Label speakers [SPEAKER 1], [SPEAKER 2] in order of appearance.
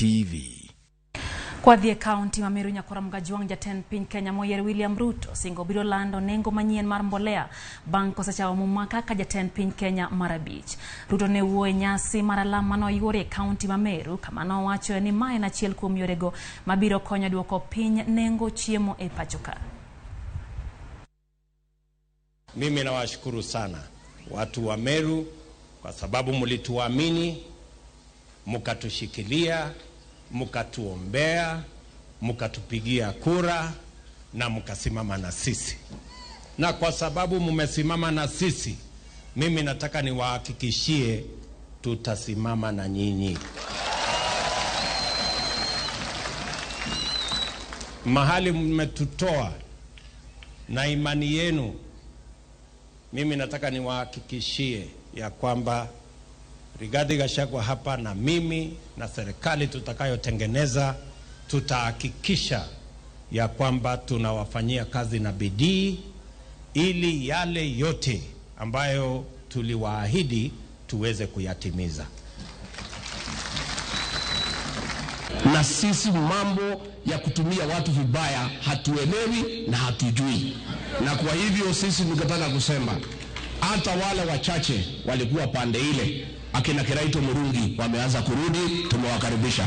[SPEAKER 1] TV.
[SPEAKER 2] Kwa the county Mamiru nyakora mgajuang jaten piny Kenya moyer William Ruto singo biro lando nengo manyien mar mbolea bang' kosechawo mumaka ka jaten piny Kenya marabich. Ruto ne wuoye nyasi maralam mano yore county Mamiru kama no wacho ni mae na chiel kuom yorego mabiro konyo duoko piny nengo chiemo e pachoka.
[SPEAKER 3] Mimi nawashukuru sana watu wa Meru kwa sababu mlituamini, mkatushikilia, mkatuombea, mkatupigia kura na mkasimama na sisi. Na kwa sababu mmesimama na sisi, mimi nataka niwahakikishie tutasimama na nyinyi. Mahali mmetutoa na imani yenu, mimi nataka niwahakikishie ya kwamba Rigathi Gachagua hapa na mimi na serikali tutakayotengeneza tutahakikisha ya kwamba tunawafanyia kazi na bidii ili yale yote ambayo tuliwaahidi tuweze kuyatimiza.
[SPEAKER 4] Na sisi mambo ya kutumia watu vibaya hatuelewi na hatujui. Na kwa hivyo sisi tungetaka kusema hata wale wachache walikuwa pande ile akina Kiraito Murungi wameanza kurudi, tumewakaribisha.